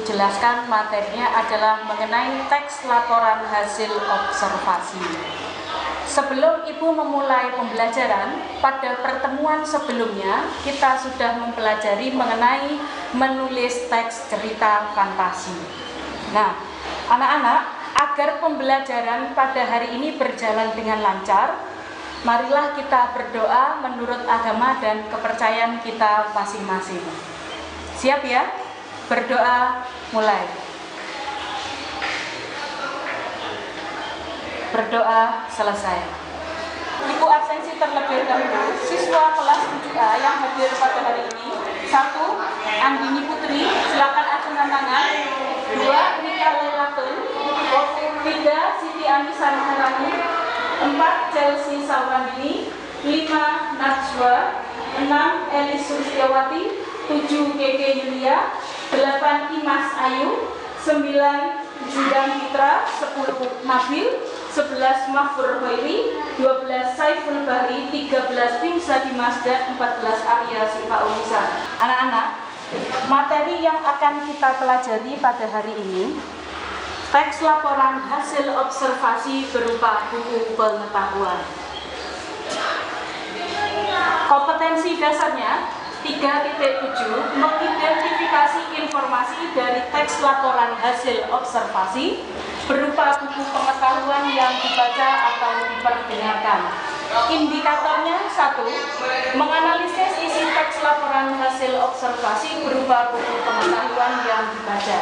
jelaskan materinya adalah mengenai teks laporan hasil observasi. Sebelum Ibu memulai pembelajaran, pada pertemuan sebelumnya kita sudah mempelajari mengenai menulis teks cerita fantasi. Nah, anak-anak, agar pembelajaran pada hari ini berjalan dengan lancar, marilah kita berdoa menurut agama dan kepercayaan kita masing-masing. Siap ya? Berdoa, mulai. Berdoa selesai. Ibu absensi terlebih dahulu. Siswa kelas 7A yang hadir pada hari ini: 1. Andini Putri, silakan acungkan tangan. 2. Rika Lailatul. 3. Siti Anissa Maharani. 4. Chelsea Saurandini. 5. Najwa. 6. Elis Sulistiawati. 7. Keke Yulia. 8. Imas Ayu. 9. Judan Fitra. 10. Nabil. 11 Mahfur Hoiri, 12 Saiful Bahri, 13 Bimsa Dimas, dan 14 Arya Sifaulisa. Anak-anak, materi yang akan kita pelajari pada hari ini, teks laporan hasil observasi berupa buku pengetahuan. Kompetensi dasarnya 3.7 mengidentifikasi informasi dari teks laporan hasil observasi berupa buku pengetahuan yang dibaca atau diperdengarkan. Indikatornya 1. Menganalisis isi teks laporan hasil observasi berupa buku pengetahuan yang dibaca.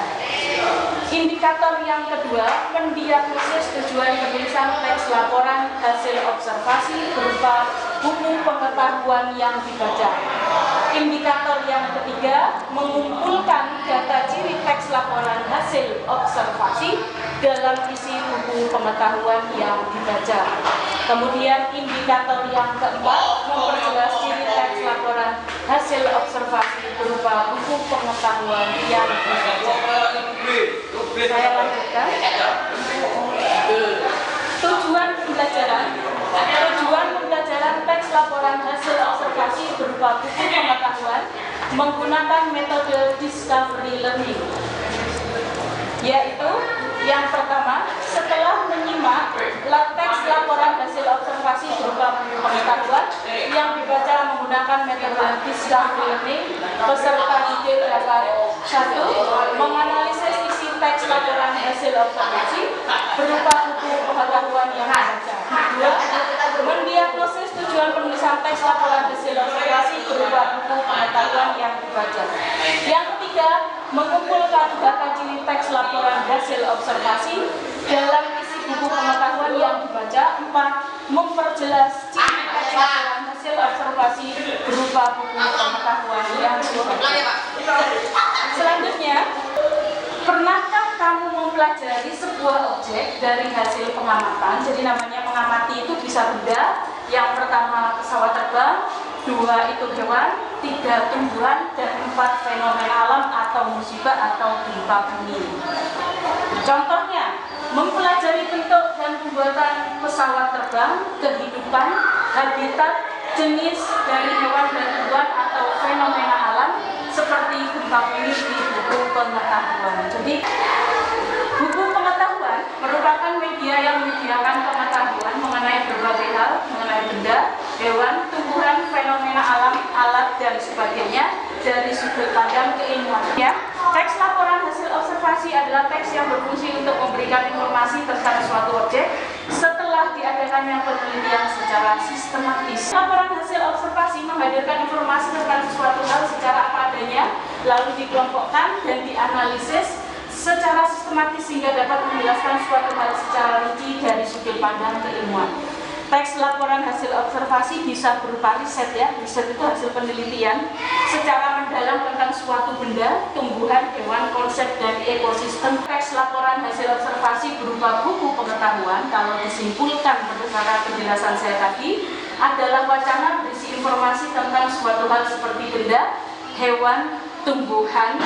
Indikator yang kedua, mendiagnosis tujuan penulisan teks laporan hasil observasi berupa buku pengetahuan yang dibaca. Indikator yang ketiga, mengumpulkan data ciri teks laporan hasil observasi dalam isi buku pengetahuan yang dibaca. Kemudian indikator yang keempat, memperjelas ciri teks laporan hasil observasi berupa buku pengetahuan yang dibaca. Saya lanjutkan. Tujuan pembelajaran teks laporan hasil observasi berupa buku pengetahuan menggunakan metode discovery learning, yaitu yang pertama, setelah menyimak teks laporan hasil observasi berupa buku pengetahuan yang dibaca menggunakan metode discovery learning, peserta didik dapat 1. Menganalisis isi teks laporan hasil observasi berupa buku pengetahuan yang dibaca. 2. Mendiagnosis tujuan penulisan teks laporan hasil observasi berupa buku pengetahuan yang dibaca. Yang ketiga, mengumpulkan data ciri teks laporan hasil observasi dalam isi buku pengetahuan yang dibaca. 4. Memperjelas ciri teks laporan hasil observasi berupa buku pengetahuan yang dibaca. Selanjutnya, pernahkah kamu mempelajari sebuah objek dari hasil pengamatan? Jadi namanya mengamati itu bisa benda. Yang pertama pesawat terbang, 2 itu hewan, 3 tumbuhan, dan 4 fenomena alam atau musibah atau gempa bumi. Contohnya, mempelajari bentuk dan pembuatan pesawat terbang, kehidupan, habitat, jenis dari hewan dan tumbuhan atau fenomena alam seperti gempa bumi di buku pengetahuan. Jadi, buku pengetahuan merupakan media yang menyediakan pengetahuan mengenai berbagai hal, mengenai benda, hewan, tumbuhan, fenomena alam, alat, dan sebagainya dari sudut pandang keilmuan. Ya, teks laporan hasil observasi adalah teks yang berfungsi untuk memberikan informasi tentang suatu objek setelah diadakannya penelitian secara sistematis. Laporan hasil observasi menghadirkan informasi tentang suatu hal secara apa adanya, lalu dikelompokkan dan dianalisis secara sistematis sehingga dapat menjelaskan suatu hal secara rinci dari sudut pandang keilmuan. Teks laporan hasil observasi bisa berupa riset ya, riset itu hasil penelitian secara mendalam tentang suatu benda, tumbuhan, hewan, konsep, dan ekosistem. Teks laporan hasil observasi berupa buku pengetahuan, kalau disimpulkan berdasarkan penjelasan saya tadi, adalah wacana berisi informasi tentang suatu hal seperti benda, hewan, tumbuhan,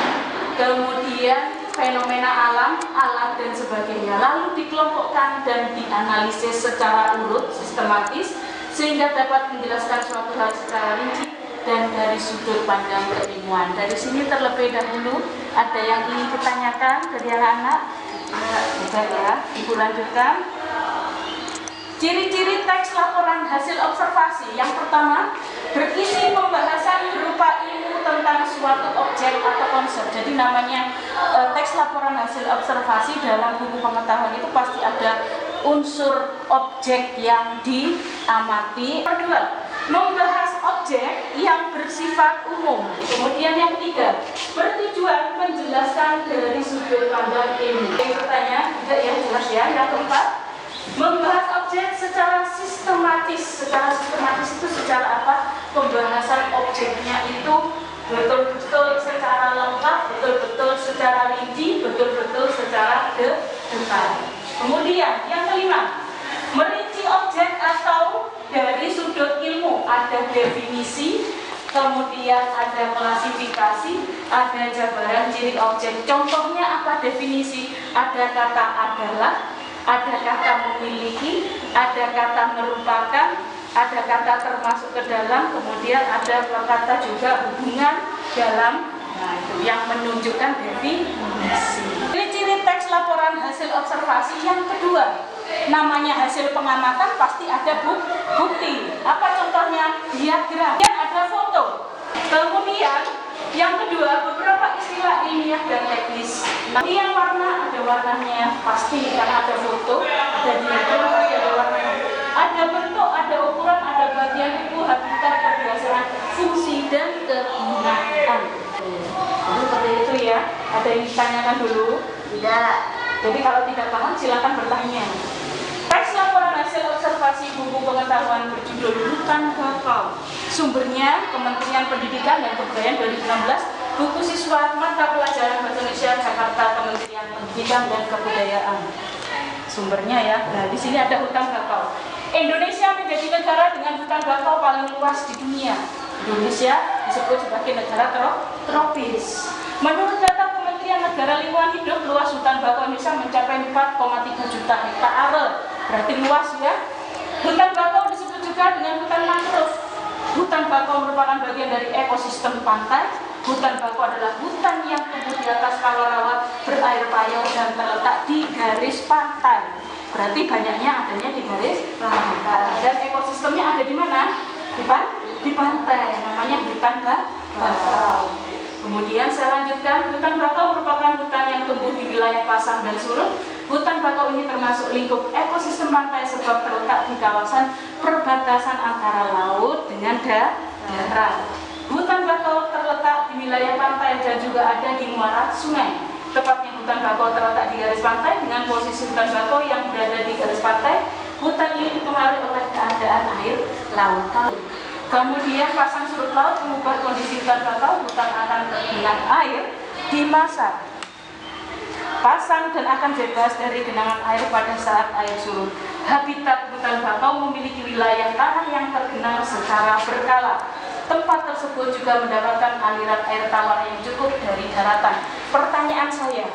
kemudian fenomena alam, alat, dan sebagainya, lalu dikelompokkan dan dianalisis secara urut, sistematis, sehingga dapat menjelaskan suatu hal secara rinci dan dari sudut pandang keilmuan. Dari sini terlebih dahulu ada yang ingin ditanyakan dari anak-anak? Bukan ya, Ibu lanjutkan. Ciri-ciri teks laporan hasil observasi. Yang pertama, berisi pembahasan berupa ilmu tentang suatu objek atau konsep. Jadi namanya teks laporan hasil observasi dalam buku pengetahuan itu pasti ada unsur objek yang diamati. Kedua, membahas objek yang bersifat umum. Kemudian yang ketiga, bertujuan menjelaskan dari sudut pandang ilmu. Yang bertanya, tidak ya, jelas ya. Yang keempat, membahas objek secara sistematis. Secara sistematis itu secara apa? Pembahasan objeknya itu betul-betul secara lengkap, betul-betul secara rinci, betul-betul secara detail. Kemudian yang kelima, merinci objek atau dari sudut ilmu. Ada definisi, kemudian ada klasifikasi, ada jabaran ciri objek. Contohnya apa definisi? Ada kata adalah, ada kata memiliki, ada kata merupakan, ada kata termasuk ke dalam, kemudian ada kata juga hubungan dalam. Nah, itu yang menunjukkan definisi. Ciri-ciri teks laporan hasil observasi yang kedua, namanya hasil pengamatan pasti ada bukti. Apa contohnya? Diagram. Dan ada foto. Kemudian yang kedua, beberapa istilah ilmiah dan teknis. Yang warna ada warnanya pasti karena ada foto, ada diagram pasti ada warnanya. Ada bentuk, ada ukuran, ada bagian tubuh, habitat, kebiasaan, fungsi dan kegunaan. Jadi seperti itu ya. Ada yang ditanyakan dulu? Tidak. Jadi kalau tidak paham silakan bertanya. Teks laporan hasil observasi buku pengetahuan berjudul Hutan Bakau. Sumbernya Kementerian Pendidikan dan Kebudayaan 2016, buku siswa mata pelajaran Bahasa Indonesia Jakarta Kementerian Pendidikan dan Kebudayaan. Sumbernya ya. Nah, di sini ada hutan bakau. Indonesia menjadi negara dengan hutan bakau paling luas di dunia. Indonesia disebut sebagai negara tropis. Menurut data Kementerian Negara Lingkungan Hidup, luas hutan bakau Indonesia mencapai 4,3 juta hektare. Berarti luas ya. Hutan bakau disebut juga dengan hutan mangrove. Hutan bakau merupakan bagian dari ekosistem pantai. Hutan bakau adalah hutan yang tumbuh di atas rawa-rawa berair payau dan terletak di garis pantai. Berarti banyaknya adanya di garis pantai. Dan ekosistemnya ada di mana? Di pantai. Namanya hutan bakau. Kemudian saya lanjutkan, hutan bakau merupakan hutan yang tumbuh di wilayah pasang dan surut. Hutan bakau ini termasuk lingkup ekosistem pantai sebab terletak di kawasan perbatasan antara laut dengan darat. Hutan bakau terletak di wilayah pantai dan juga ada di muara sungai. Tepatnya hutan bakau terletak di garis pantai dengan posisi hutan bakau yang berada di garis pantai. Hutan ini dipengaruhi oleh keadaan air laut. Kemudian pasang surut laut mengubah kondisi hutan bakau. Hutan akan tergenang air di masa pasang dan akan bebas dari genangan air pada saat air surut. Habitat hutan bakau memiliki wilayah tanah yang tergenang secara berkala. Tempat tersebut juga mendapatkan aliran air tawar yang cukup dari daratan. Pertanyaan saya,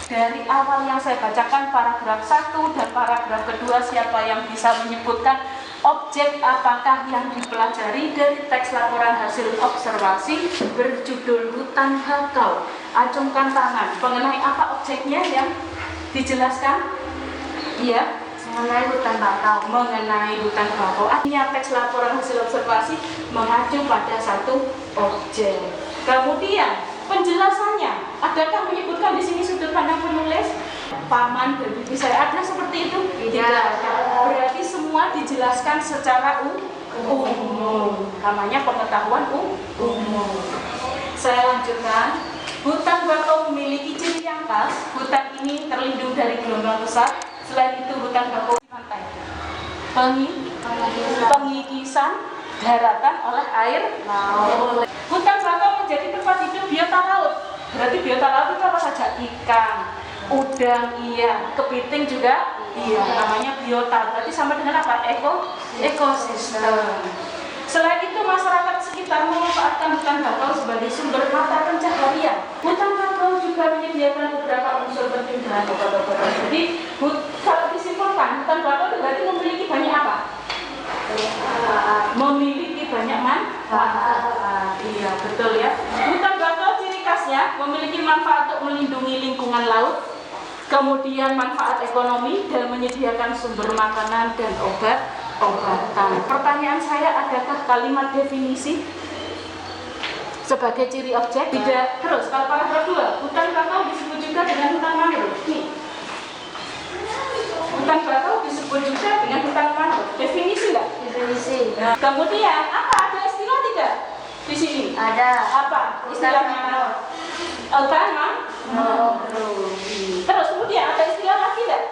dari awal yang saya bacakan paragraf 1 dan paragraf kedua, siapa yang bisa menyebutkan objek apakah yang dipelajari dari teks laporan hasil observasi berjudul Hutan Bakau? Acungkan tangan. Mengenai apa objeknya yang dijelaskan? Iya, mengenai hutan bakau. Mengenai hutan bakau. Artinya teks laporan hasil observasi mengacu pada satu objek. Kemudian penjelasannya, adakah menyebutkan di sini sudut pandang penulis? Paman dan bibi saya ada seperti itu? Tidak. Berarti semua dijelaskan secara umum. Namanya pengetahuan umum. Saya lanjutkan. Hutan bakau memiliki ciri yang khas. Hutan ini terlindung dari gelombang besar. Selain itu hutan bakau di pantai. Pengikisan daratan oleh air laut. Hutan bakau menjadi tempat hidup biota laut. Berarti biota laut itu apa saja? Ikan, udang, iya, kepiting juga, iya. Namanya biota. Berarti sama dengan apa? Ekosistem. Selain itu, masyarakat sekitar memanfaatkan hutan bakau sebagai sumber mata pencaharian. Hutan bakau juga menyediakan beberapa unsur penting dalam obat-obatan. Jadi, kalau disimpulkan, hutan bakau berarti memiliki banyak apa? Memiliki banyak manfaat. manfaat untuk melindungi lingkungan laut, kemudian manfaat ekonomi dan menyediakan sumber makanan dan obat-obatan. Pertanyaan saya, adakah kalimat definisi sebagai ciri objek? Tidak. Terus kalau paragraf 2, hutan bakau disebut juga dengan hutan mangrove. Nih, hutan bakau disebut juga dengan hutan mangrove. Definisi nggak? Definisi. Nah, kemudian apa? Ada istilah tidak di sini? Ada. Apa istilahnya? Hutan mangrove. Terus kemudian ada istilah lagi tidak?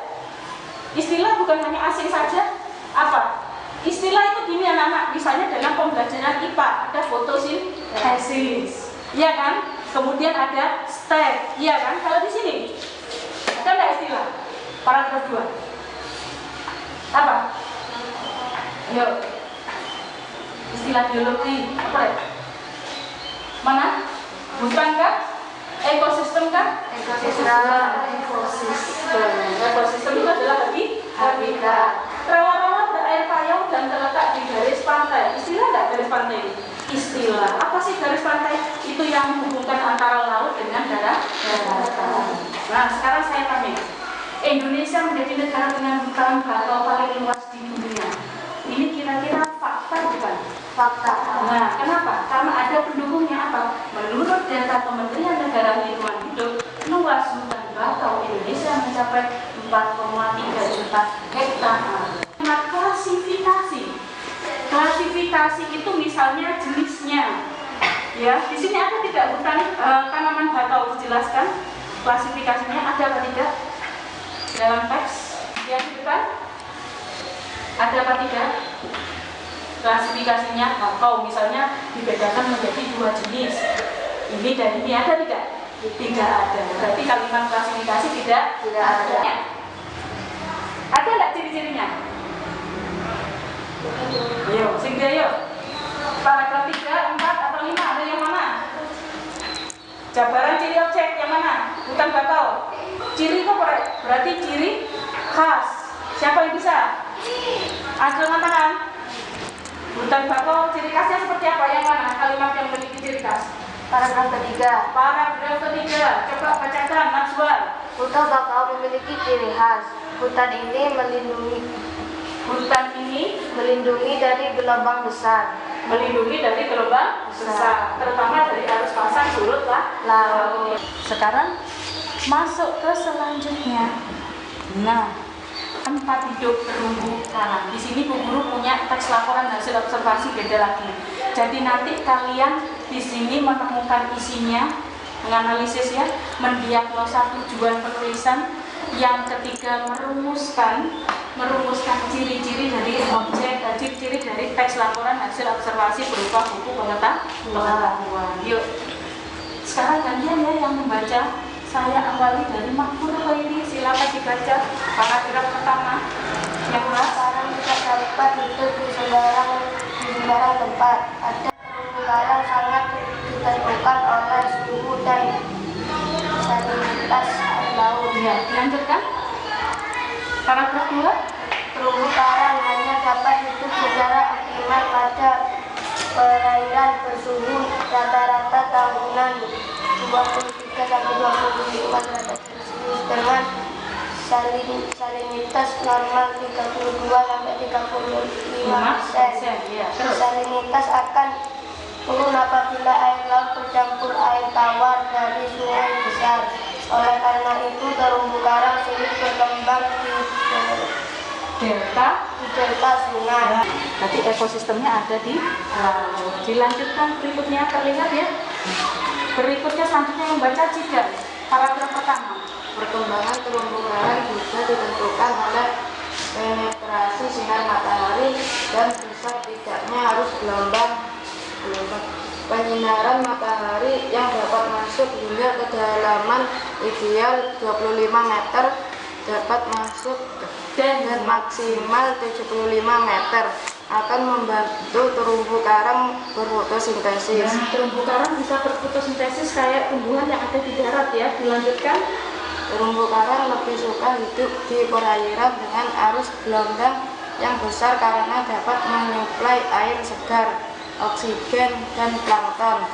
Istilah bukan hanya asing saja. Apa? Istilah itu gini anak-anak, misalnya dalam pembelajaran IPA ada fotosintesis, iya kan? Kemudian ada step, iya kan? Kalau di sini ada nggak istilah? Paragraf 2. Apa? Ayo. Istilah biologi apa ya? Mana? Hutan kah? Ekosistem kah? Ekosistem itu adalah habitat. Rawa-rawa berair payau dan terletak di garis pantai. Istilah nggak garis pantai? Istilah. Apa sih garis pantai? Itu yang menghubungkan antara laut dengan daratan. Nah, sekarang saya tanya, Indonesia menjadi negara dengan hutan bakau paling luas di dunia. Ini kira-kira fakta bukan? Fakta. Nah, kenapa? Karena ada pendukungnya apa? Menurut data Kementerian Negara Lingkungan Hidup, luas hutan bakau Indonesia mencapai 4,3 juta hektar. Nah, klasifikasi itu misalnya jenisnya. Ya, di sini ada tidak hutan tanaman bakau dijelaskan klasifikasinya, ada apa tidak? Dalam teks yang di depan ada apa tidak? Klasifikasinya bakau misalnya dibedakan menjadi 2 jenis. Ini dan ini ada tidak? Tidak ada. Berarti kalimat klasifikasi tidak ada. Ada enggak ciri-cirinya? Ayo, sing ayo. Paragraf 3, 4 atau 5 ada yang mana? Jabaran ciri objek yang mana? Hutan bakau. Ciri itu berarti ciri khas. Siapa yang bisa? Angkat tangan. Hutan bakau ciri khasnya seperti apa? Yang mana? Kalimat yang memiliki ciri khas. Paragraf ketiga. Paragraf ketiga. Coba bacakan Najwa. Hutan bakau memiliki ciri khas. Hutan ini melindungi dari gelombang besar. Melindungi dari gelombang besar, terutama dari arus pasang surut laut. Sekarang masuk ke selanjutnya. Nah, tempat hidup terumbu karang. Di sini Bu Guru punya teks laporan hasil observasi beda lagi. Jadi nanti kalian di sini menemukan isinya, menganalisis ya, mendiagnosa tujuan penulisan. Yang ketiga merumuskan ciri-ciri dari objek, ciri-ciri dari teks laporan hasil observasi berupa buku pengetahuan. Yuk, sekarang gantian ya yang membaca. Saya awali dari Makmur Khairi, silakan dibaca paragraf pertama. Yang karang tidak dapat hidup di sembarang tempat. Ada terumbu karang sangat ditentukan oleh suhu dan salinitas air laut. Ya, dilanjutkan. Paragraf 2. Terumbu karang hanya dapat hidup secara optimal pada perairan bersuhu rata-rata tahunan 23-25 derajat Celcius dengan salinitas normal 32-35%. Salinitas akan turun apabila air laut bercampur air tawar dari sungai besar. Oleh karena itu terumbu karang sulit berkembang di delta sungai. Berarti ekosistemnya ada di laut. Dilanjutkan berikutnya, terlihat ya. Berikutnya selanjutnya membaca jeda. Paragraf pertama. Perkembangan terumbu karang juga ditentukan oleh penetrasi sinar matahari dan besar tidaknya arus gelombang penyinaran matahari yang dapat masuk hingga kedalaman ideal 25 meter dapat masuk dan maksimal 75 meter akan membantu terumbu karang berfotosintesis. Nah, terumbu karang bisa berfotosintesis kayak tumbuhan yang ada di darat ya. Dilanjutkan. Terumbu karang lebih suka hidup di perairan dengan arus gelombang yang besar karena dapat menyuplai air segar, oksigen, dan plankton.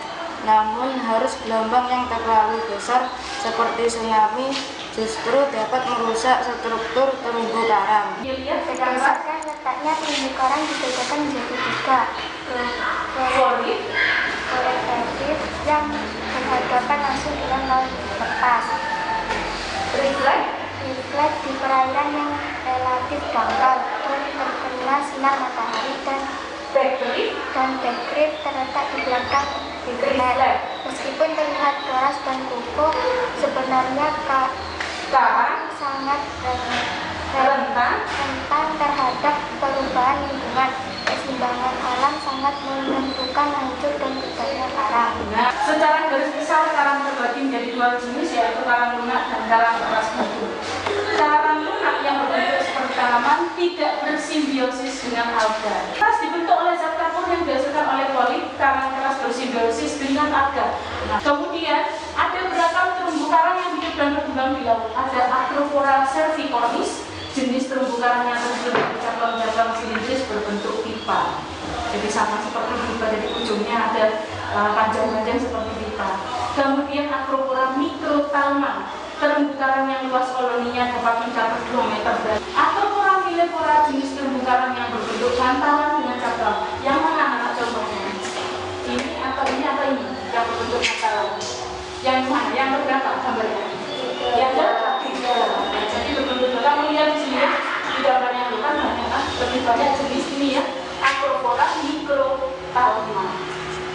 namun harus gelombang yang terlalu besar seperti tsunami justru dapat merusak struktur terumbu karang. Berdasarkan letaknya terumbu karang dibedakan menjadi tiga, koefektif yang berhadapan langsung dengan laut lepas, refleks di perairan yang relatif dangkal atau terkena sinar matahari, dan backcliff terletak di belakang refleks. Meskipun terlihat keras dan kokoh, sebenarnya karang sangat rentan terhadap perubahan lingkungan. Keseimbangan alam sangat menentukan hancur dan tidaknya karang. Nah, secara garis besar karang terbagi menjadi dua jenis, yaitu karang lunak dan karang keras batu. Karang lunak yang berbentuk seperti tanaman tidak bersimbiosis dengan alga. Keras dibentuk oleh zat kapur yang dihasilkan oleh polip, karang keras bersimbiosis dengan alga. Nah, kemudian ada beragam terumbu karang yang hidup dan berkembang di laut. Ada Acropora cervicornis, jenis terumbu karang yang terbentuk cabang-cabang silindris berbentuk pipa. Jadi sama seperti pipa, jadi ujungnya ada panjang-panjang seperti pipa. Kemudian Acropora microthalma, terumbu karang yang luas koloninya dapat mencapai 2 meter. Acropora millepora, jenis terumbu karang yang berbentuk bantalan dengan cabang. Yang mana anak contohnya? Ini atau ini atau ini yang berbentuk bantalan? Yang mana? Yang berberapa gambarnya? Yang ketiga. Jadi berbentuk, kamu lihat di sini di gambar yang bukan lebih banyak jenis ini ya. Acropora microthalma.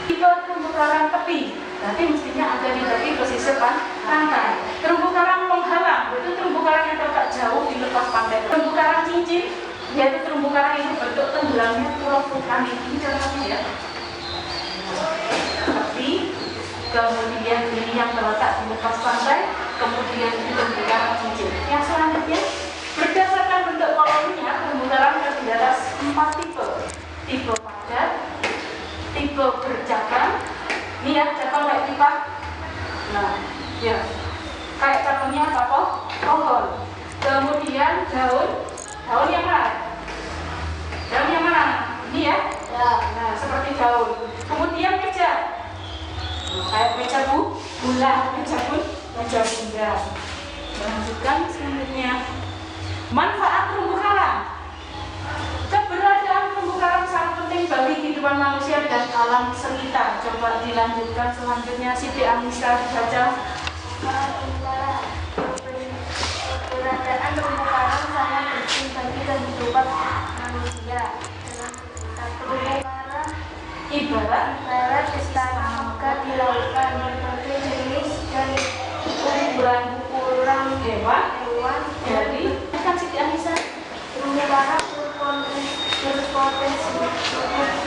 Tipe terumbu karang tepi, berarti mestinya ada di tepi pesisir pantai. Terumbu karang penghalang, itu terumbu karang yang terletak jauh di lepas pantai. Terumbu karang cincin, yaitu terumbu karang yang berbentuk tenggelamnya pulau vulkanik. Ini contohnya ya. Tepi, kemudian ini yang terletak di lepas pantai, kemudian itu terumbu karang cincin. Yang selanjutnya, berdasarkan bentuk koloninya, terumbu karang terdiri atas 4 tipe. Tipe padat, tipe bercabang. Ini ya, cabang kayak pipa. Nah, ya, kayak cabangnya apa? Pohon. Kemudian daun yang mana? Daun yang mana? Ini ya? Nah, seperti daun. Kemudian meja. Kayak meja bulat, meja bunda. Lanjutkan selanjutnya. Manfaat terumbu karang. Keberadaan terumbu karang sangat penting bagi kehidupan manusia dan alam sekitar. Coba dilanjutkan selanjutnya, Siti Anissa dibaca. Keberadaan terumbu karang sangat penting bagi kehidupan manusia. Terumbu karang ibarat istana megah di lautan, berbagai jenis dan ukuran hewan dari Kan Siti Anissa. terumbu karang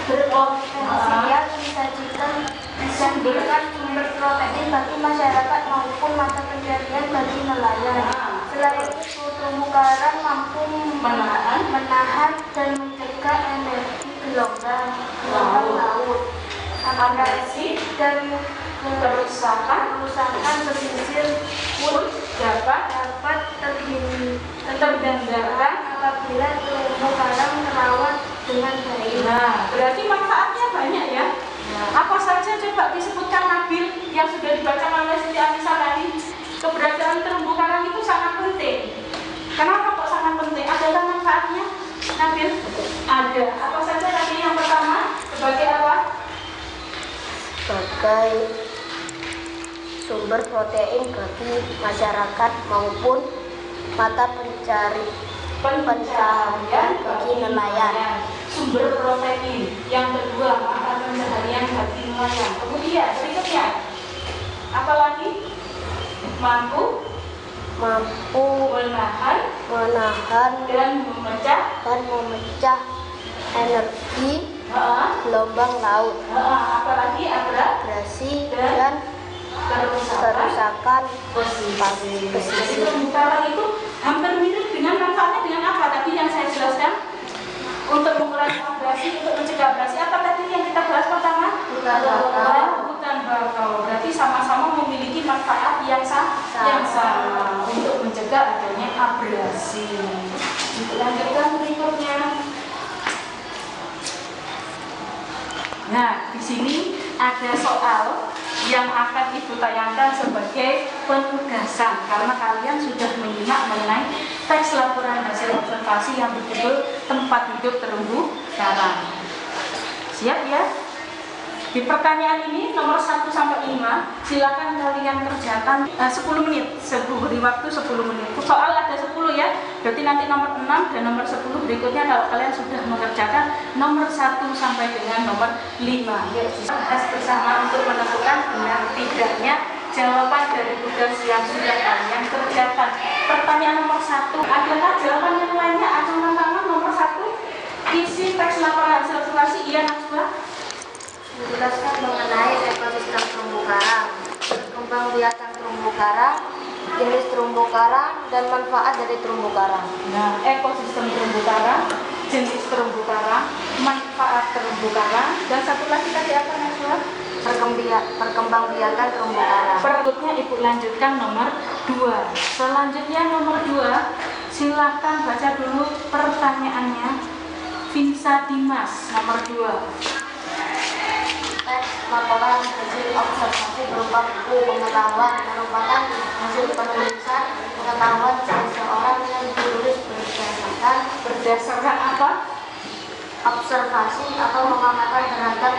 berpotensial disajikan sumber protein bagi masyarakat maupun mata pencarian bagi nelayan. Selain itu, terumbu karang mampu menahan dan mencegah energi gelombang laut, abrasi dan kerusakan pesisir pun dapat terhindarkan apabila terumbu karang terawat dengan baik. Nah, berarti manfaatnya banyak ya. Apa saja coba disebutkan Nabil yang sudah dibaca oleh Siti Anissa tadi? Keberadaan terumbu karang itu sangat penting. Kenapa kok sangat penting? Adalah manfaatnya, Nabil? Ada. Apa saja tadi? Yang pertama, sebagai apa? Sebagai sumber protein bagi masyarakat maupun mata pencaharian bagi nelayan. Sumber protein. Yang kedua, mata pencaharian bagi nelayan. Kemudian berikutnya, apalagi? Mampu menahan dan memecah energi gelombang laut, apalagi abrasi dan kerusakan pesisir. Terumbu karang itu hampir mirip dengan manfaatnya dengan apa tadi yang saya jelaskan? Untuk mengurangi abrasi, untuk mencegah abrasi. Apa tadi yang kita bahas pertama? Hutan bakau. Berarti sama-sama memiliki manfaat yang sama untuk mencegah adanya abrasi. Lanjutkan berikutnya. Nah, di sini ada soal yang akan Ibu tayangkan sebagai penugasan karena kalian sudah menyimak mengenai teks laporan hasil observasi yang berjudul tempat hidup terumbu karang. Siap ya? Di pertanyaan ini nomor 1 sampai 5 silakan kalian kerjakan 10 menit. Beri waktu 10 menit. Soal ada 10 ya. Berarti nanti nomor 6 dan nomor 10 berikutnya kalau kalian sudah mengerjakan nomor 1 sampai dengan nomor 5. Yuk, kita bersama untuk menentukan benar tidaknya jawaban dari tugas yang sudah kalian kerjakan. Pertanyaan nomor 1, adakah jawaban yang lainnya? Acungan tangan nomor 1. Isi teks laporan hasil observasi iya Najwa. Menjelaskan mengenai ekosistem terumbu karang, perkembangbiakan terumbu karang, jenis terumbu karang, dan manfaat dari terumbu karang. Nah, ekosistem terumbu karang, jenis terumbu karang, manfaat terumbu karang, dan satu lagi tadi apa Najwa? Perkembangbiakan terumbu karang. Berikutnya Ibu lanjutkan nomor 2. Selanjutnya nomor 2, silahkan baca dulu pertanyaannya. Vinsa Dimas nomor 2. Teks laporan hasil observasi berupa buku pengetahuan merupakan hasil penulisan pengetahuan seseorang yang ditulis berdasarkan apa? observasi atau pengamatan terhadap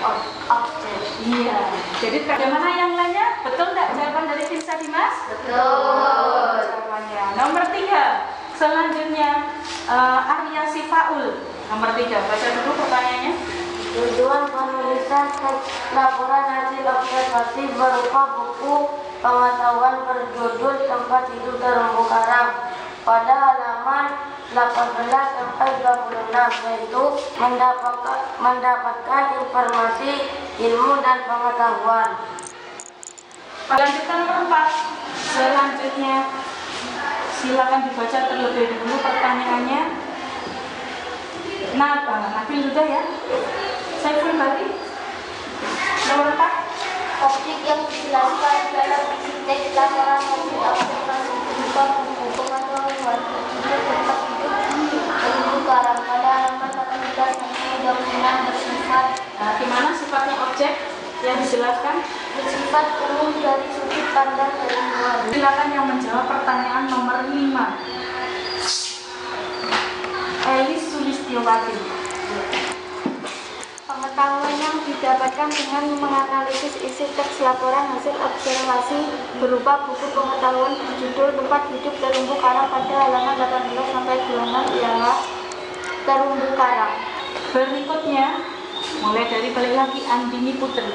objek. Iya. Jadi bagaimana yang lainnya? Betul nggak jawaban dari Vinsa Dimas? Betul. Jawabannya. Nomor 3. Selanjutnya Arya Sifaul nomor 3. Baca dulu pertanyaannya. Tujuan penulisan teks laporan hasil observasi berupa buku pengetahuan berjudul tempat hidup terumbu karang pada halaman 18 sampai 26, yaitu mendapatkan informasi, ilmu, dan pengetahuan. Lanjutkan nomor 4. Selanjutnya silakan dibaca terlebih dahulu pertanyaannya. Nabil sudah ya. Saiful Bari nomor 4. Objek yang dijelaskan dalam isi teks laporan hasil observasi berupa buku pengetahuan berjudul tempat hidup terumbu karang pada halaman 18 sampai 26 bersifat. Nah, gimana sifatnya objek yang dijelaskan? Bersifat umum dari sudut pandang keilmuan. Silakan yang menjawab pertanyaan nomor 5. Elis Sulistiowati. Pengetahuan yang didapatkan dengan menganalisis isi teks laporan hasil observasi berupa buku pengetahuan berjudul tempat hidup terumbu karang pada halaman 18 sampai 26 ialah terumbu karang. Berikutnya mulai dari balik lagi Andini Putri.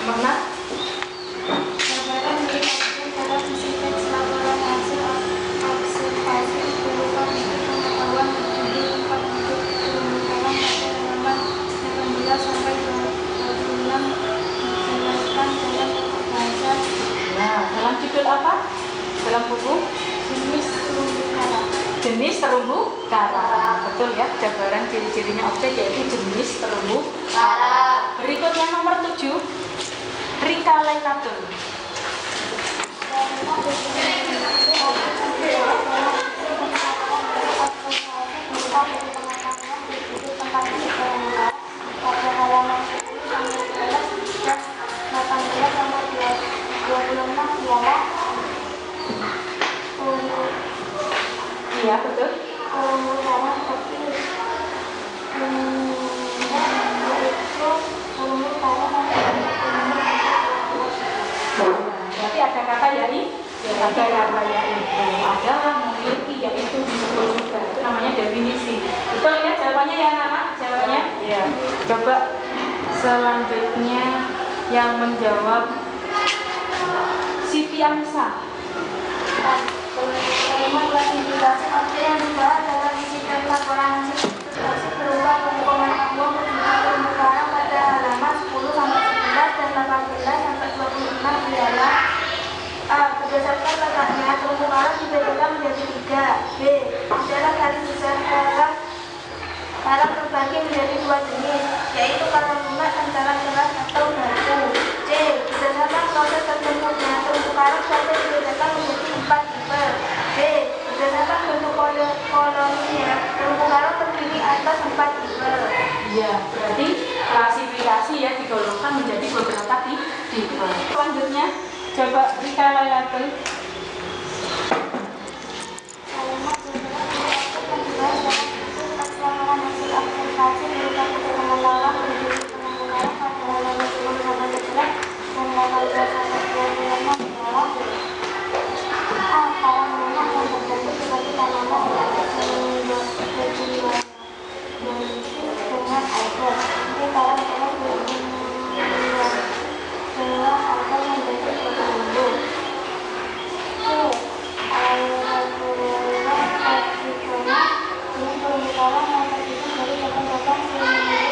Mana? Gambaran didapatkan dalam isi teks laporan hasil observasi berupa buku pengetahuan berjudul tempat hidup terumbu karang pada halaman 18 sampai 26 dijelaskan dalam bahasa Dalam judul apa? Dalam buku jenis terumbu karang. jenis terumbu karang. Betul ya, jabaran ciri-cirinya objek yaitu jenis terumbu karang. Berikutnya nomor 7. Rika Lekatul. Iya betul. Berarti ada kata yaitu, ada kata yaitu, adalah memiliki yaitu disebut juga. Itu namanya definisi. Betul ya jawabannya ya anak? Jawabannya? Iya. Coba selanjutnya yang menjawab Siti Anissa. Klasifikasi objek yang dibahas dalam isi teks laporan hasil observasi berupa buku pengetahuan berjudul terumbu karang pada halaman 10 sampai 11 dan 18 sampai 26 ialah A. Berdasarkan letaknya terumbu karang dibedakan menjadi 3. B. Adalah garis besar karang terbagi menjadi 2 jenis, yaitu karang lunak dan karang keras atau batu. C. Berdasarkan proses terbentuknya terumbu karang dapat dibedakan menjadi 4 tipe. B. Berdasarkan bentuk koloninya, terumbu karang terdiri atas 4 tipe. Ya, berarti klasifikasi ya digolongkan menjadi beberapa Coba Rika Lailatul. Kalimat beberapa yang dibahas dalam buku teks laporan hasil observasi berupa buku pengetahuan menjadi pengembangan pada halaman 10-11 dan level 2 sampai 26 adalah A. Para menengah yang terbentuk sebagai tanaman dengan dengan alga. B. Para menengah dengan alga menjadi berbumbu. C. Aerofolia verticona dengan terumbu karang yang tersusun dari batang-batang silinder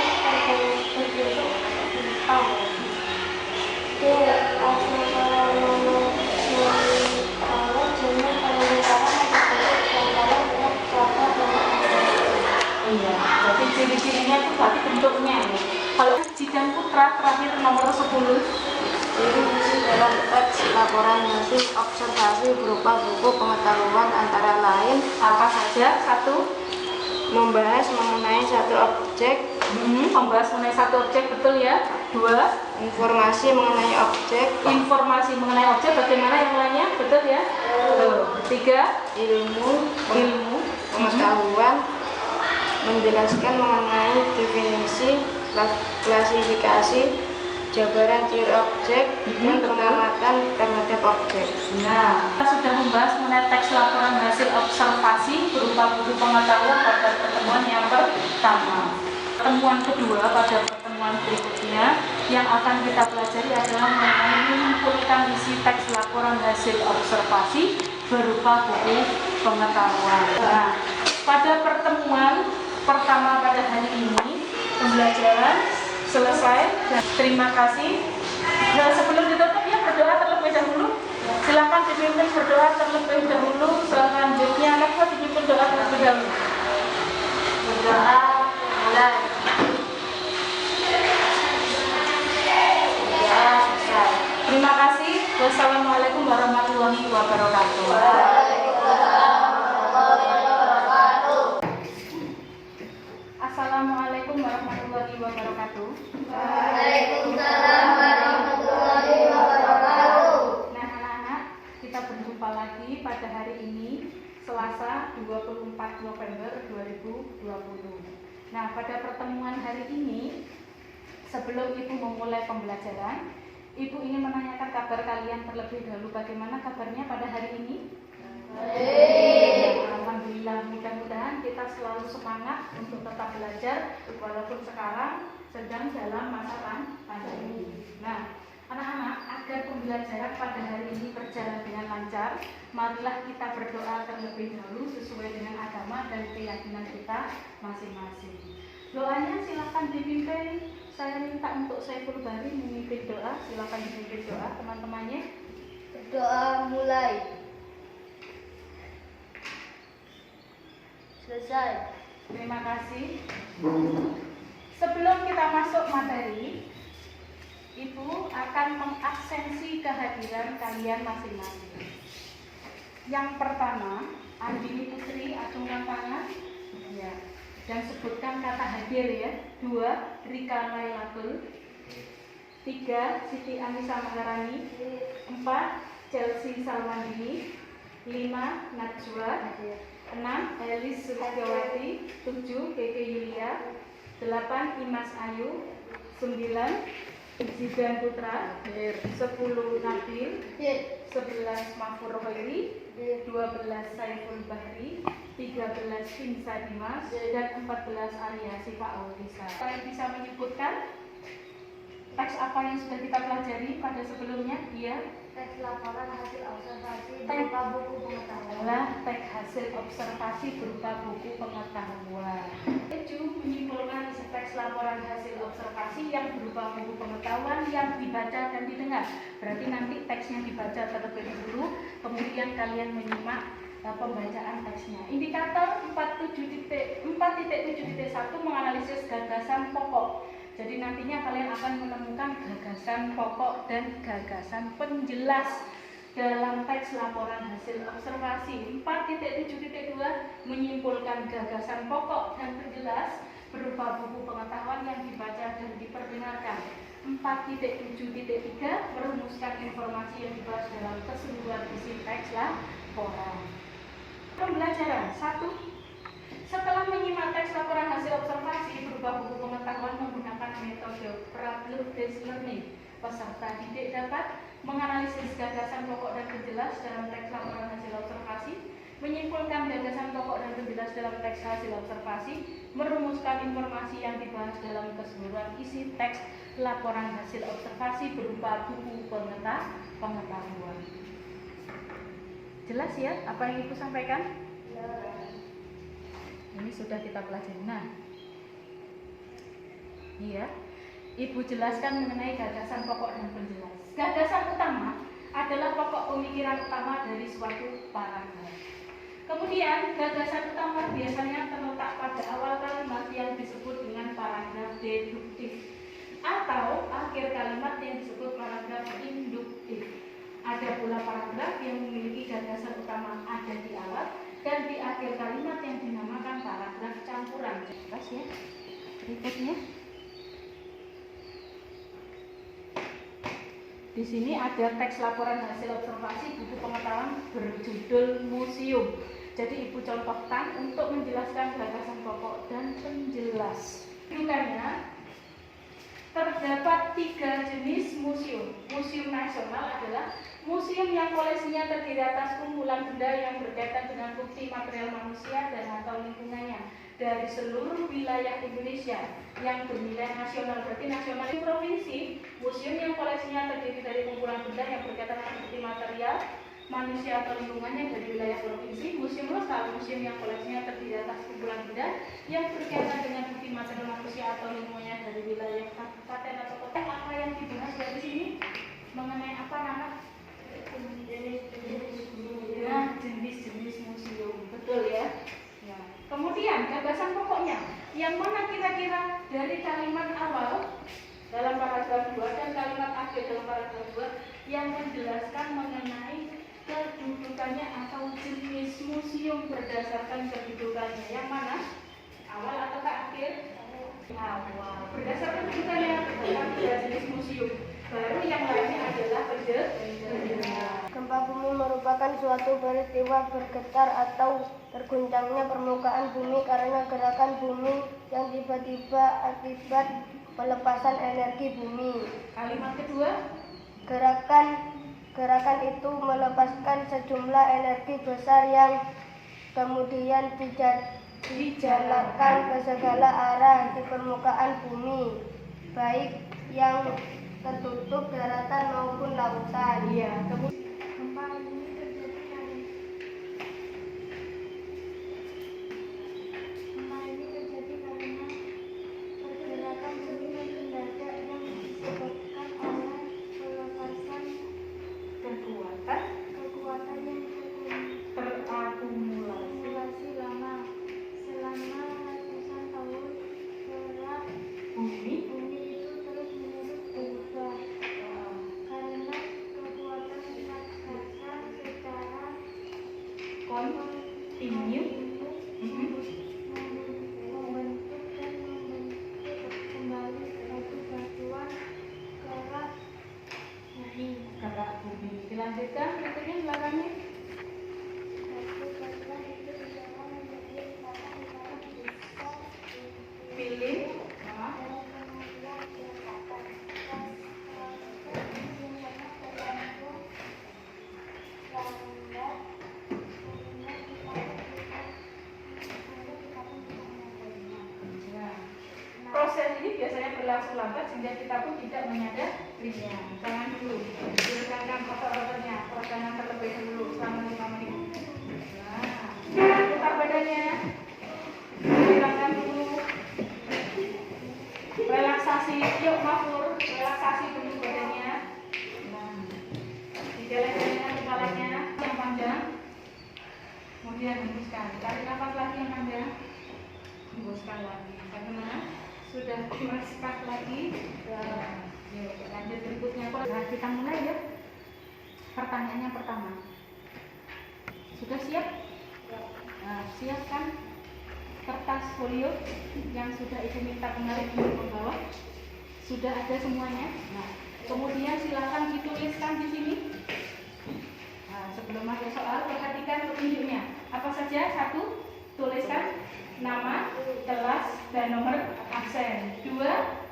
berbentuk bintang. D. Aerofolia jenis terumbu karang yang terbentuk bantalan dengan cabang dan Iya, jadi ciri-cirinya itu berarti bentuknya ini. Kalau Jidan Putra terakhir nomor 10. Ciri isi dalam teks laporan hasil observasi berupa buku pengetahuan antara lain Apa saja? 1. membahas mengenai satu objek, Membahas mengenai satu objek, betul ya. 2. informasi mengenai objek, Informasi mengenai objek, bagaimana yang lainnya, betul ya. 3. ilmu, Ilmu. pengetahuan, menjelaskan mengenai definisi, klasifikasi, jabaran ciri objek, dan betul. pengamatan terhadap objek. Nah, kita sudah membahas mengenai teks laporan hasil observasi berupa buku pengetahuan pada pertemuan yang pertama. Pertemuan kedua pada pertemuan berikutnya yang akan kita pelajari adalah mengenai mengumpulkan isi teks laporan hasil observasi berupa buku pengetahuan. Nah, pada pertemuan pertama pada hari ini pembelajaran selesai dan terima kasih. Nah, sebelum ditutup ya berdoa terlebih dahulu. Silakan dipimpin berdoa terlebih dahulu. Selanjutnya anak dipimpin doa terlebih dahulu. Berdoa mulai. Berdoa selesai. Terima kasih. Wassalamualaikum warahmatullahi wabarakatuh. Assalamualaikum warahmatullahi wabarakatuh. Nah, anak-anak, kita berjumpa lagi pada hari ini, Selasa 24 November 2020. Nah, pada pertemuan hari ini, sebelum Ibu memulai pembelajaran, Ibu ingin menanyakan kabar kalian terlebih dahulu. Bagaimana kabarnya pada hari ini? Alhamdulillah, mudah-mudahan kita selalu semangat untuk tetap belajar walaupun sekarang sedang dalam masa pandemi. Nah, anak-anak, agar pembelajaran pada hari ini berjalan dengan lancar, marilah kita berdoa terlebih dahulu sesuai dengan agama dan keyakinan kita masing-masing. Doanya silakan dipimpin. Saya minta untuk Saiful Bari memimpin doa. Silakan dipimpin doa teman-temannya. Doa mulai. Selesai. Terima kasih. Sebelum kita masuk materi, Ibu akan mengabsensi kehadiran kalian masing-masing. Yang pertama, Andini Putri, acungkan tangan. Ya. Dan sebutkan kata hadir ya. 2. Rika Lailatul. 3. Siti Anissa Maharani. 4. Chelsea Salmandini. 5. Najwa. 6. Elis Suryawati. 7. Keke Yulia. 8. Imas Ayu. 9. Jidan Putra. 10. Nabil. 11. Mahfur Khairi. 12. Saiful Bahri. 13. Hinsa Dimas. Dan 14. Arya Sifa Aulisa. Kalian bisa menyebutkan teks apa yang sudah kita pelajari pada sebelumnya? Iya. Teks laporan hasil observasi berupa buku pengetahuan. Teks hasil observasi berupa buku pengetahuan. Itu menyimpulkan isi teks laporan hasil observasi yang berupa buku pengetahuan yang dibaca dan didengar. Berarti nanti teksnya dibaca terlebih dahulu, kemudian kalian menyimak pembacaan teksnya. Indikator 4.7.1 menganalisis gagasan pokok. Jadi nantinya kalian akan menemukan gagasan pokok dan gagasan penjelas dalam teks laporan hasil observasi. 4.7.2 menyimpulkan gagasan pokok dan penjelas berupa buku pengetahuan yang dibaca dan diperdengarkan. 4.7.3 merumuskan informasi yang dibahas dalam keseluruhan isi teks laporan. Pembelajaran 1. Setelah menyimak teks laporan hasil observasi berupa buku pengetahuan menggunakan metode problem-based learning, peserta didik dapat menganalisis gagasan pokok dan penjelas dalam teks laporan hasil observasi, menyimpulkan gagasan pokok dan penjelas dalam teks hasil observasi, merumuskan informasi yang dibahas dalam keseluruhan isi teks laporan hasil observasi berupa buku pengetahuan. Jelas ya apa yang Ibu sampaikan? Ini sudah kita pelajari. Nah, iya, Ibu jelaskan mengenai gagasan pokok dan penjelas. Gagasan utama adalah pokok pemikiran utama dari suatu paragraf. Kemudian, gagasan utama biasanya terletak pada awal kalimat yang disebut dengan paragraf deduktif atau akhir kalimat yang disebut paragraf induktif. Ada pula paragraf yang memiliki gagasan utama ada di awal dan di akhir kalimat yang dinamakan paragraf campuran. Jelas ya? Berikutnya. Di sini ada teks laporan hasil observasi buku pengetahuan berjudul Museum. Jadi Ibu contohkan untuk menjelaskan gagasan pokok dan penjelas. Rujukannya terdapat 3 jenis museum. Museum nasional adalah museum yang koleksinya terdiri atas kumpulan benda yang berkaitan dengan bukti material manusia dan atau lingkungannya dari seluruh wilayah Indonesia yang bernilai nasional. Berarti nasional di provinsi, museum yang koleksinya terdiri dari kumpulan benda yang berkaitan dengan bukti material manusia atau lingkungannya dari wilayah provinsi. Museum lokal, museum yang koleksinya terdiri atas kumpulan benda yang berkaitan dengan bukti material manusia atau lingkungannya dari wilayah kabupaten atau kota. Apa yang dibahas dari sini mengenai apa anak? Jenis-jenis museum, betul ya? Ya. Kemudian gagasan pokoknya, yang mana kira-kira dari kalimat awal dalam paragraf 2 dan kalimat akhir dalam paragraf 2 yang menjelaskan mengenai kedudukannya atau jenis museum berdasarkan kedudukannya. Yang mana? Awal atau akhir? Awal. Berdasarkan kedudukannya ada jenis museum. Baru yang lainnya adalah benda. Gempa bumi merupakan suatu peristiwa bergetar atau terguncangnya permukaan bumi karena gerakan bumi yang tiba-tiba akibat pelepasan energi bumi. Kalimat kedua, Gerakan itu melepaskan sejumlah energi besar yang kemudian dijalankan ke segala arah di permukaan bumi, baik yang tertutup daratan maupun lautan. iya. Gempa ini terjadi karena pergerakan bumi yang mendadak yang disebabkan oleh pelepasan kekuatan yang terakumulasi lama selama ratusan tahun. Gerak Bumi itu terus-menerus berubah karena kekuatan raksasa secara kontinu. Membentuk dan membentuk kembali batu-batuan gerak bumi. Dilanjutkan berikutnya belakangnya. Batu-batuan itu dibawa menjadi lingkaran besar Pilih. dan kemudian diletakkan. Proses ini biasanya tergantung lambat sehingga kita tidak menyadarinya. Ya. Proses ini biasanya berlangsung lambat sehingga kita pun tidak menyadarinya. Jangan dulu. Silakan foto-fotonya, peregangan terlebih dulu selama 5 menit. Nah, putar badannya. Silakan dulu. Relaksasi, yuk Mahfur, relaksasi dulu badannya. Nah, digeleng-gelengkan kepalanya yang panjang. Kemudian hembuskan. Tarik nafas lagi yang panjang. Hembuskan lagi. Bagaimana? Sudah dimasukkan lagi. Yuk, lanjut berikutnya. Nah, kita mulai ya. Pertanyaannya pertama. Sudah siap? Nah, siapkan kertas folio yang sudah Ibu minta kemarin di bawah. Sudah ada semuanya. Nah, kemudian silakan dituliskan di sini. Nah, sebelum masuk soal, perhatikan petunjuknya. Apa saja? 1. Tuliskan nama, kelas, dan nomor absen. 2.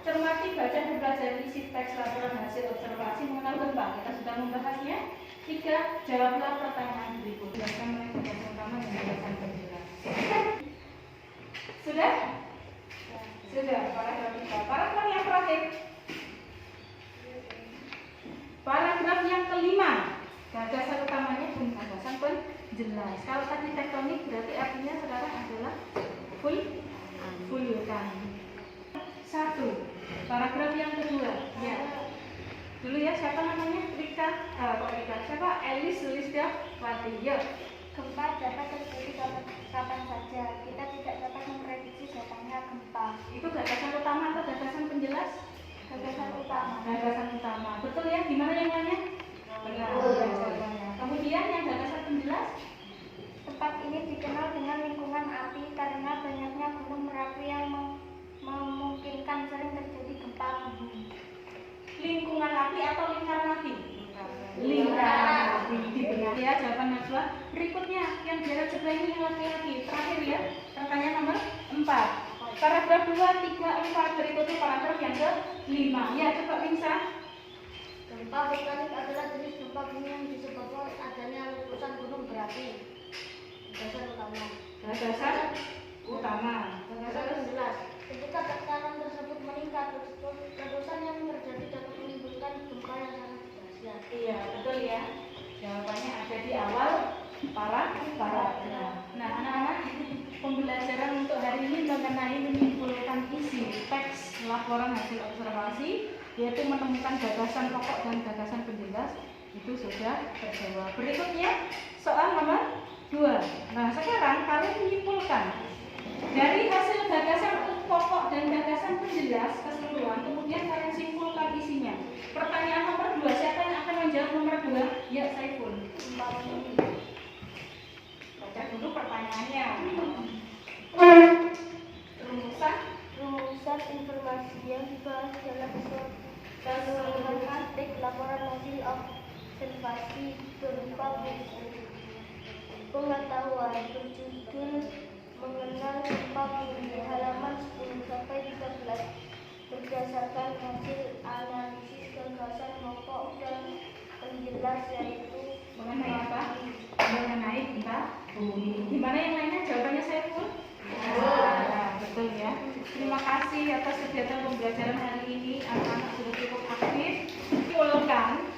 Cermati, baca, dan pelajari isi teks laporan hasil observasi mengenal gempa. Kita sudah membahasnya. 3. Jawablah pertanyaan berikut. Jelaskan mengenai gagasan utama dan gagasan penjelas. Sudah? Sudah. Paragraf 3. Paragraf yang terakhir. Paragraf yang kelima. Gagasan utamanya dan gagasan penjelas. Kalau tadi tektonik berarti artinya sekarang adalah vulkan. 1. Paragraf yang kedua. Ya. Dulu ya, siapa namanya? Rika. Siapa? Elis Lisdawati. Ya. Gempa dapat terjadi kapan saja. Kita tidak dapat memprediksi datangnya gempa. Itu gagasan utama atau gagasan penjelas? Gagasan utama. Gagasan utama. Betul ya? Gimana yang lainnya? Benar. Ya, jawabannya. Kemudian yang gagasan penjelas? Tempat ini dikenal dengan lingkungan api karena banyaknya gunung Merapi yang memungkinkan sering terjadi gempa bumi. Lingkungan api atau lingkaran api? Lingkaran api. Dibenar ya jawaban Najwa. Berikutnya yang jarak sebelah ini yang laki-laki. Terakhir ya, pertanyaan nomor 4. Paragraf 2, 3, 4. Berikutnya paragraf yang ke-5. Ya, coba Pinsa. Gempa vulkanik adalah jenis gempa bumi yang disebabkan adanya letusan gunung berapi. Gagasan utama. Gagasan utama. Gagasan penjelas. Ketika tekanan tersebut meningkat, letusan yang terjadi dapat menimbulkan gempa yang sangat dahsyat. Iya, betul ya. Jawabannya ada di awal paragraf. Nah, anak-anak, pembelajaran untuk hari ini mengenai menyimpulkan isi teks laporan hasil observasi, yaitu menemukan gagasan pokok dan gagasan penjelas, itu sudah terjawab. Berikutnya, soal nomor 2. Nah, sekarang kalian menyimpulkan dari hasil gagasan pokok dan gagasan penjelas keseluruhan, kemudian kalian simpulkan isinya. Pertanyaan nomor 2, siapa yang akan menjawab nomor 2? Ya, Saiful. Baca dulu pertanyaannya. Rumusan informasi yang dibahas dalam keseluruhan teks laporan hasil observasi berupa pengetahuan berjudul mengenal gempa bumi halaman 10 sampai 13 berdasarkan hasil analisis gagasan pokok dan penjelas yaitu Mengenai apa? Mengenai gempa bumi. Gimana yang lainnya? Jawabannya Saiful? Ya, betul ya. Terima kasih atas kegiatan pembelajaran hari ini. Anak-anak sudah cukup aktif. Simpulkan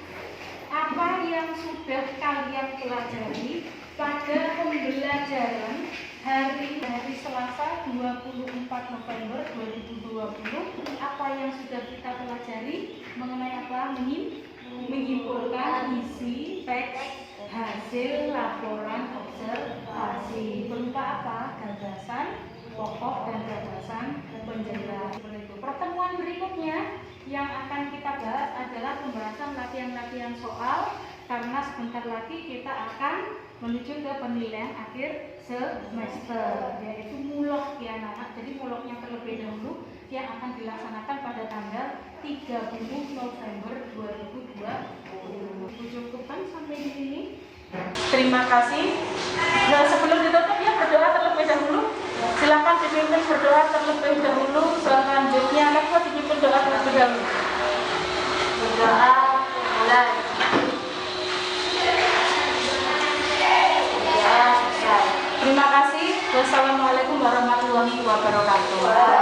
apa yang sudah kalian pelajari pada pembelajaran hari Selasa 24 November 2020. Apa yang sudah kita pelajari mengenai apa? Menyimpulkan isi teks hasil laporan observasi berupa apa? Gagasan pokok dan gagasan penjelas. Pertemuan berikutnya yang akan kita bahas adalah pembahasan latihan-latihan soal, karena sebentar lagi kita akan menuju ke penilaian akhir semester, yaitu mulok ya anak-anak. Jadi muloknya terlebih dahulu yang akan dilaksanakan pada tanggal 30 November 2020. Cukupkan sampai di sini. Terima kasih. Nah, sebelum ditutup ya berdoa terlebih dahulu. Silakan dipimpin berdoa terlebih dahulu. Selanjutnya anak dipimpin doa terlebih dahulu. Berdoa mulai. Terima kasih. Wassalamualaikum warahmatullahi wabarakatuh.